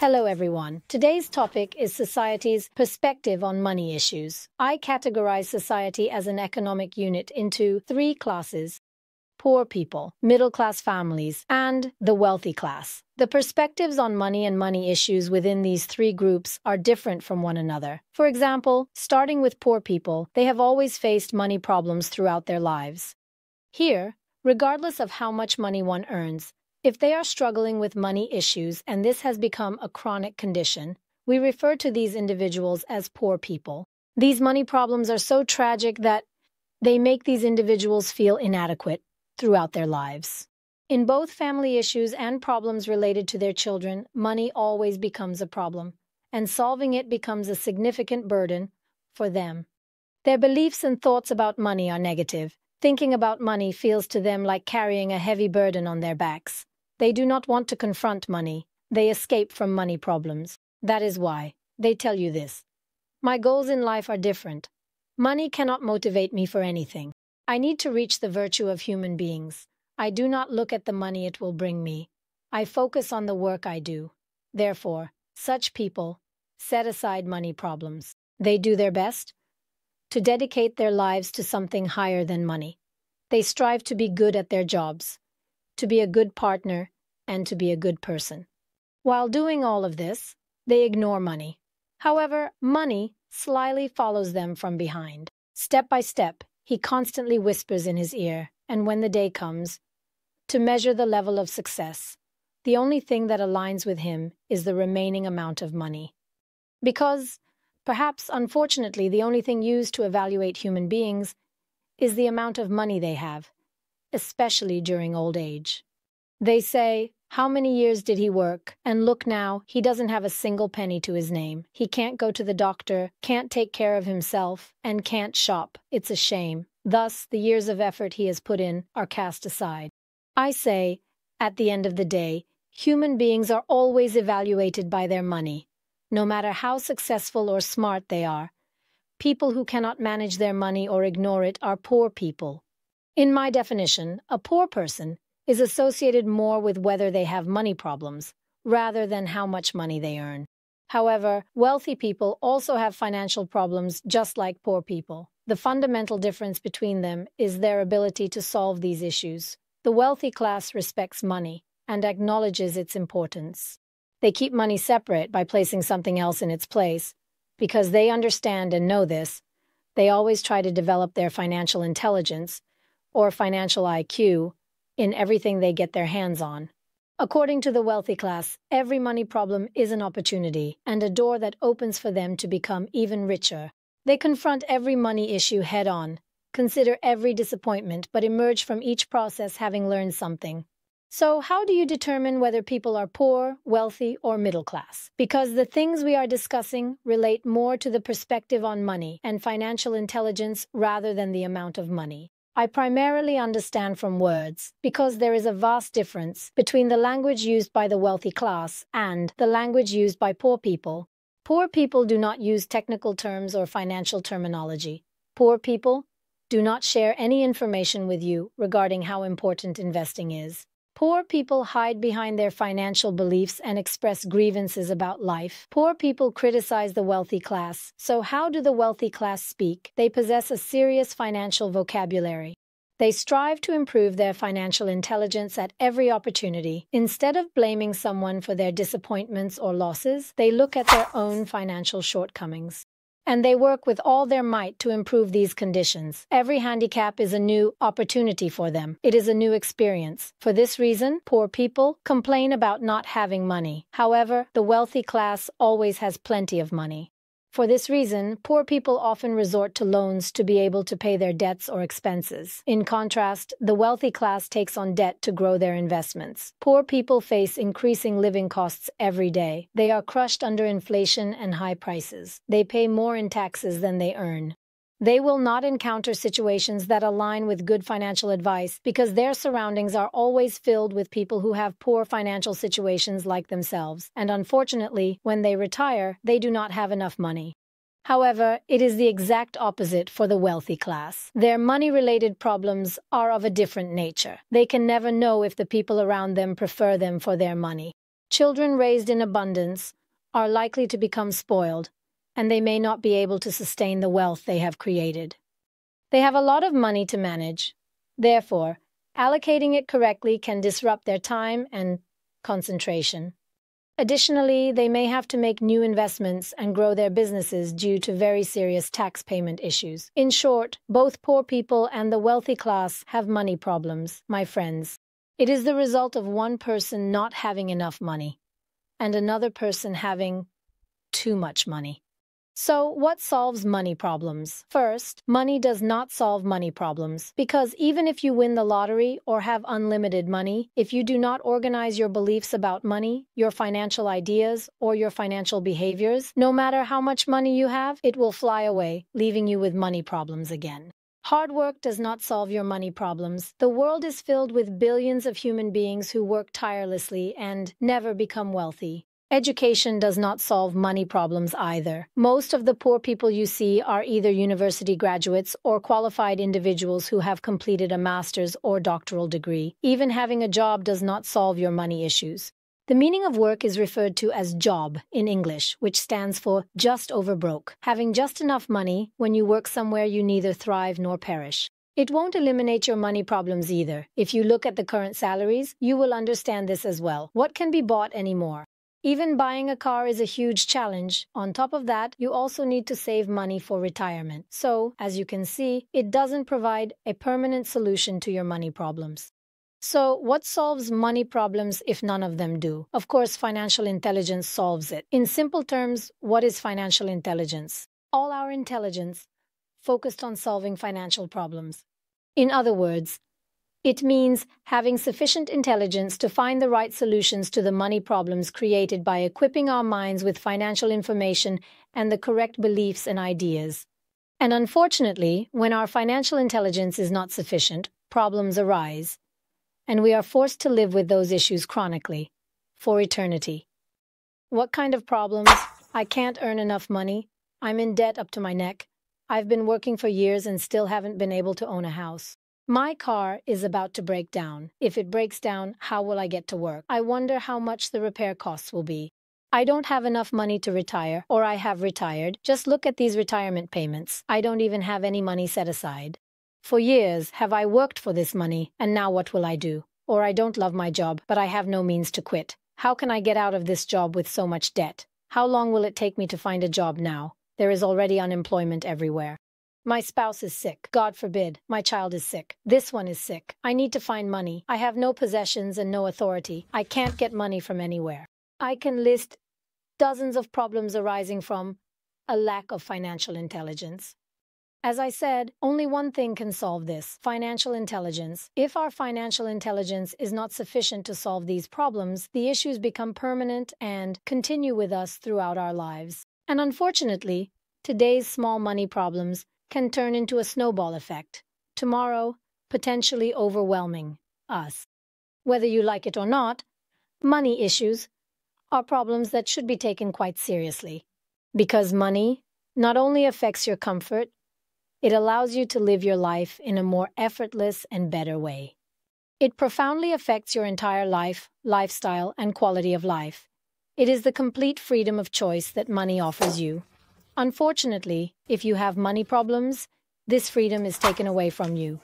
Hello, everyone. Today's topic is society's perspective on money issues. I categorize society as an economic unit into three classes: poor people, middle-class families, and the wealthy class. The perspectives on money and money issues within these three groups are different from one another. For example, starting with poor people, they have always faced money problems throughout their lives. Here, regardless of how much money one earns, if they are struggling with money issues and this has become a chronic condition, we refer to these individuals as poor people. These money problems are so tragic that they make these individuals feel inadequate throughout their lives. In both family issues and problems related to their children, money always becomes a problem, and solving it becomes a significant burden for them. Their beliefs and thoughts about money are negative. Thinking about money feels to them like carrying a heavy burden on their backs. They do not want to confront money. They escape from money problems. That is why they tell you this: my goals in life are different. Money cannot motivate me for anything. I need to reach the virtue of human beings. I do not look at the money it will bring me. I focus on the work I do. Therefore, such people set aside money problems. They do their best to dedicate their lives to something higher than money. They strive to be good at their jobs, to be a good partner, and to be a good person. While doing all of this, they ignore money. However, money slyly follows them from behind. Step by step, he constantly whispers in his ear, and when the day comes to measure the level of success, the only thing that aligns with him is the remaining amount of money. Because, perhaps unfortunately, the only thing used to evaluate human beings is the amount of money they have, especially during old age. They say, how many years did he work? And look now, he doesn't have a single penny to his name. He can't go to the doctor, can't take care of himself, and can't shop. It's a shame. Thus, the years of effort he has put in are cast aside. I say, at the end of the day, human beings are always evaluated by their money, no matter how successful or smart they are. People who cannot manage their money or ignore it are poor people. In my definition, a poor person is associated more with whether they have money problems, rather than how much money they earn. However, wealthy people also have financial problems just like poor people. The fundamental difference between them is their ability to solve these issues. The wealthy class respects money and acknowledges its importance. They keep money separate by placing something else in its place. Because they understand and know this, they always try to develop their financial intelligence, or financial IQ, in everything they get their hands on. According to the wealthy class, every money problem is an opportunity and a door that opens for them to become even richer. They confront every money issue head-on, consider every disappointment, but emerge from each process having learned something. So how do you determine whether people are poor, wealthy, or middle class? Because the things we are discussing relate more to the perspective on money and financial intelligence rather than the amount of money. I primarily understand from words, because there is a vast difference between the language used by the wealthy class and the language used by poor people. Poor people do not use technical terms or financial terminology. Poor people do not share any information with you regarding how important investing is. Poor people hide behind their financial beliefs and express grievances about life. Poor people criticize the wealthy class. So how do the wealthy class speak? They possess a serious financial vocabulary. They strive to improve their financial intelligence at every opportunity. Instead of blaming someone for their disappointments or losses, they look at their own financial shortcomings. And they work with all their might to improve these conditions. Every handicap is a new opportunity for them. It is a new experience. For this reason, poor people complain about not having money. However, the wealthy class always has plenty of money. For this reason, poor people often resort to loans to be able to pay their debts or expenses. In contrast, the wealthy class takes on debt to grow their investments. Poor people face increasing living costs every day. They are crushed under inflation and high prices. They pay more in taxes than they earn. They will not encounter situations that align with good financial advice because their surroundings are always filled with people who have poor financial situations like themselves, and unfortunately, when they retire, they do not have enough money. However, it is the exact opposite for the wealthy class. Their money-related problems are of a different nature. They can never know if the people around them prefer them for their money. Children raised in abundance are likely to become spoiled, and they may not be able to sustain the wealth they have created. They have a lot of money to manage. Therefore, allocating it correctly can disrupt their time and concentration. Additionally, they may have to make new investments and grow their businesses due to very serious tax payment issues. In short, both poor people and the wealthy class have money problems, my friends. It is the result of one person not having enough money and another person having too much money. So, what solves money problems? First, money does not solve money problems, because even if you win the lottery or have unlimited money, if you do not organize your beliefs about money, your financial ideas, or your financial behaviors, no matter how much money you have, it will fly away, leaving you with money problems again. Hard work does not solve your money problems. The world is filled with billions of human beings who work tirelessly and never become wealthy. Education does not solve money problems either. Most of the poor people you see are either university graduates or qualified individuals who have completed a master's or doctoral degree. Even having a job does not solve your money issues. The meaning of work is referred to as job in English, which stands for just over broke. Having just enough money, when you work somewhere you neither thrive nor perish. It won't eliminate your money problems either. If you look at the current salaries, you will understand this as well. What can be bought anymore? Even buying a car is a huge challenge. On top of that, you also need to save money for retirement. So, as you can see, it doesn't provide a permanent solution to your money problems. So, what solves money problems if none of them do? Of course, financial intelligence solves it. In simple terms, what is financial intelligence? All our intelligence focused on solving financial problems. In other words, it means having sufficient intelligence to find the right solutions to the money problems created by equipping our minds with financial information and the correct beliefs and ideas. And unfortunately, when our financial intelligence is not sufficient, problems arise, and we are forced to live with those issues chronically, for eternity. What kind of problems? I can't earn enough money. I'm in debt up to my neck. I've been working for years and still haven't been able to own a house. My car is about to break down. If it breaks down, how will I get to work? I wonder how much the repair costs will be. I don't have enough money to retire, or I have retired. Just look at these retirement payments. I don't even have any money set aside. For years have I worked for this money, and now what will I do? Or I don't love my job, but I have no means to quit. How can I get out of this job with so much debt? How long will it take me to find a job now? There is already unemployment everywhere. My spouse is sick. God forbid. My child is sick. This one is sick. I need to find money. I have no possessions and no authority. I can't get money from anywhere. I can list dozens of problems arising from a lack of financial intelligence. As I said, only one thing can solve this: financial intelligence. If our financial intelligence is not sufficient to solve these problems, the issues become permanent and continue with us throughout our lives. And unfortunately, today's small money problems can turn into a snowball effect, tomorrow potentially overwhelming us. Whether you like it or not, money issues are problems that should be taken quite seriously. Because money not only affects your comfort, it allows you to live your life in a more effortless and better way. It profoundly affects your entire life, lifestyle, and quality of life. It is the complete freedom of choice that money offers you. Unfortunately, if you have money problems, this freedom is taken away from you.